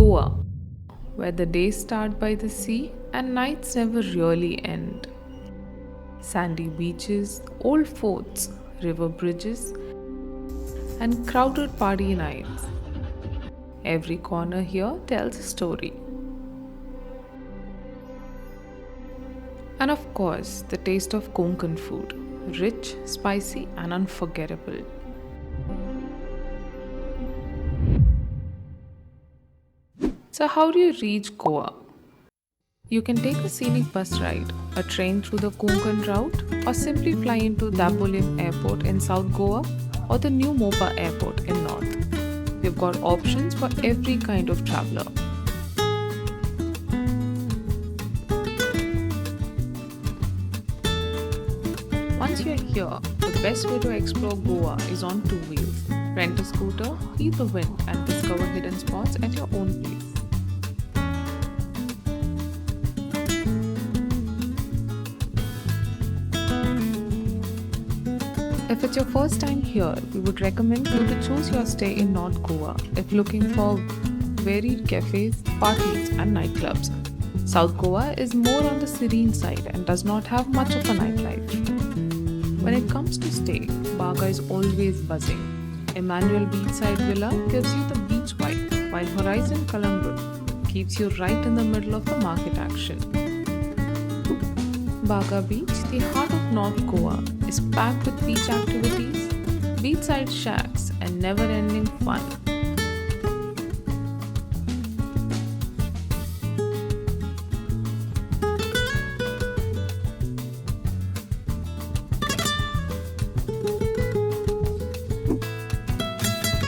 Goa, where the days start by the sea and nights never really end. Sandy beaches, old forts, river bridges, and crowded party nights. Every corner here tells a story. And of course, the taste of Konkan food, rich, spicy, and unforgettable. So, how do you reach Goa? You can take a scenic bus ride, a train through the Konkan route, or simply fly into Dabolim Airport in South Goa or the new Mopa Airport in North. We've got options for every kind of traveler. Once you're here, the best way to explore Goa is on two wheels. Rent a scooter, feel the wind, and discover hidden spots at your own pace. If it's your first time here, we would recommend you to choose your stay in North Goa if looking for varied cafes, parties, and nightclubs. South Goa is more on the serene side and does not have much of a nightlife. When it comes to stay, Baga is always buzzing. Emmanuel Beachside Villa gives you the beach vibe, while Horizon Calangute keeps you right in the middle of the market action. Baga Beach, the heart of North Goa, is packed with beach activities, beachside shacks, and never-ending fun.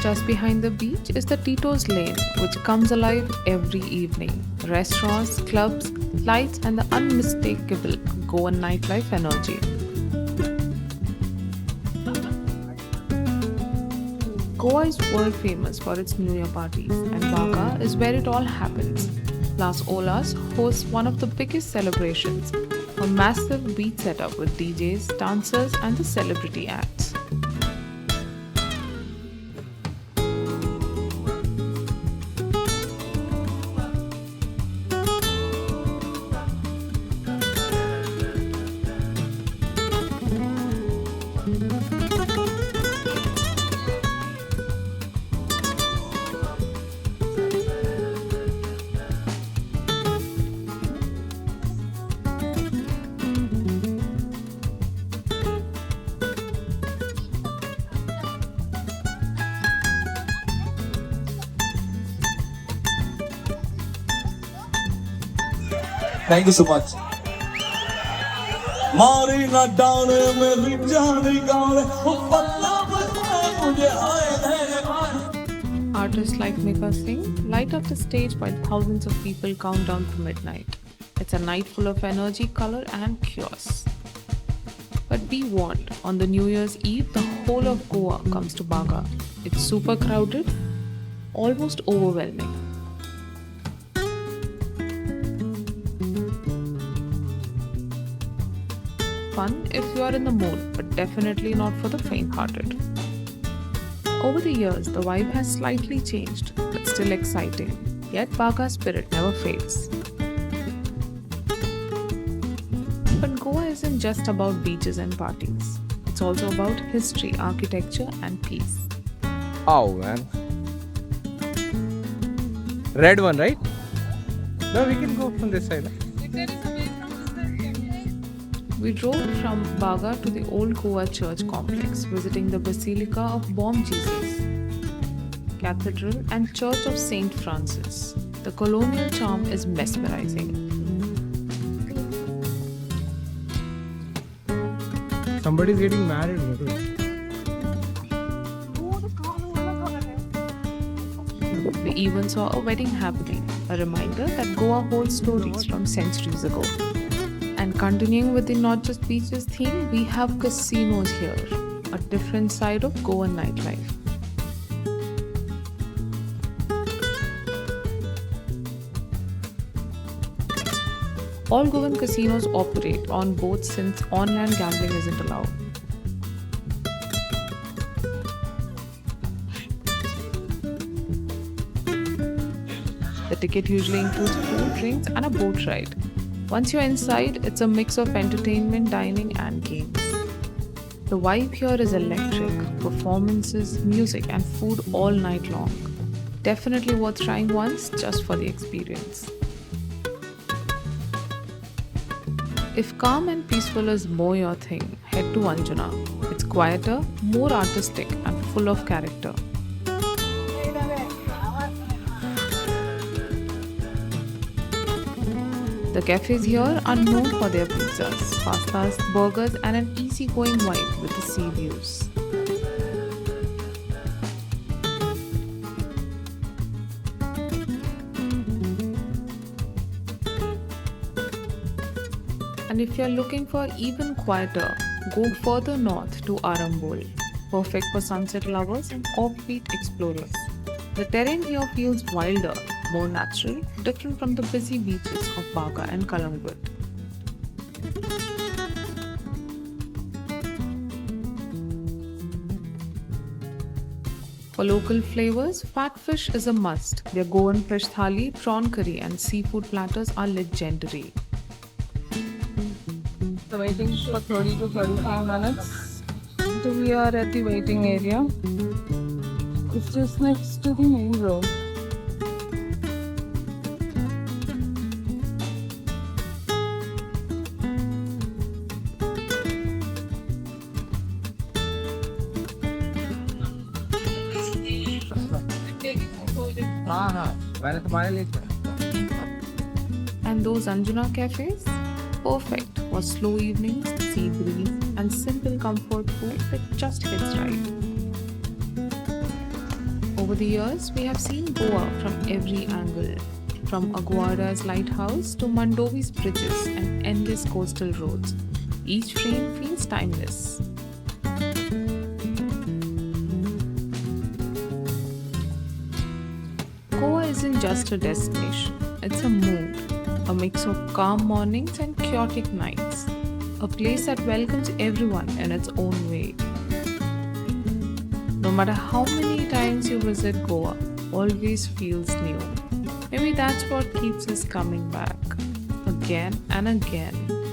Just behind the beach is the Tito's Lane, which comes alive every evening. Restaurants, clubs, lights, and the unmistakable Goan nightlife energy. Goa is world famous for its New Year parties, and Baga is where it all happens. Las Olas hosts one of the biggest celebrations, a massive beach setup with DJs, dancers, and the celebrity acts. Thank you so much. Marina down मेरी जान गाने पल्ला मुझे आए Artists like Mika Singh light up the stage while thousands of people count down to midnight. It's a night full of energy, color, and chaos. But be warned, on the New Year's Eve, the whole of Goa comes to Baga. It's super crowded, almost overwhelming. Fun if you are in the mood, but definitely not for the faint-hearted. Over the years, the vibe has slightly changed, but still exciting. Yet Baga's spirit never fades. But Goa isn't just about beaches and parties. It's also about history, architecture, and peace. Oh man. Red one, right? No, we can go from this side. We drove from Baga to the Old Goa church complex, visiting the Basilica of Bom Jesus, Cathedral, and Church of Saint Francis. The colonial charm is mesmerizing. Somebody's getting married. We even saw a wedding happening, a reminder that Goa holds stories from centuries ago. And continuing with the not just beaches theme, we have casinos here, a different side of Goan nightlife. All Goan casinos operate on boats since on-land gambling isn't allowed. The ticket usually includes food, drinks, and a boat ride. Once you're inside, it's a mix of entertainment, dining, and games. The vibe here is electric performances, music, and food all night long. Definitely worth trying once just for the experience. If calm and peaceful is more your thing, head to Anjuna. It's quieter, more artistic, and full of character. The cafes here are known for their pizzas, pastas, burgers, and an easygoing vibe with the sea views. And if you're looking for even quieter, go further north to Arambol, perfect for sunset lovers and offbeat explorers. The terrain here feels wilder, more natural, different from the busy beaches of Baga and Calangute. For local flavors, fat fish is a must. Their Goan fish thali, prawn curry, and seafood platters are legendary. So waiting for 30 to 35 minutes. So we are at the waiting area. It's just next to the main road. And those Anjuna cafes? Perfect for slow evenings, sea breeze, and simple comfort food that just hits right. Over the years, we have seen Goa from every angle, from Aguada's lighthouse to Mandovi's bridges and endless coastal roads. Each frame feels timeless. Goa isn't just a destination, it's a mood, a mix of calm mornings and chaotic nights, a place that welcomes everyone in its own way. No matter how many times you visit Goa, always feels new. Maybe that's what keeps us coming back again and again.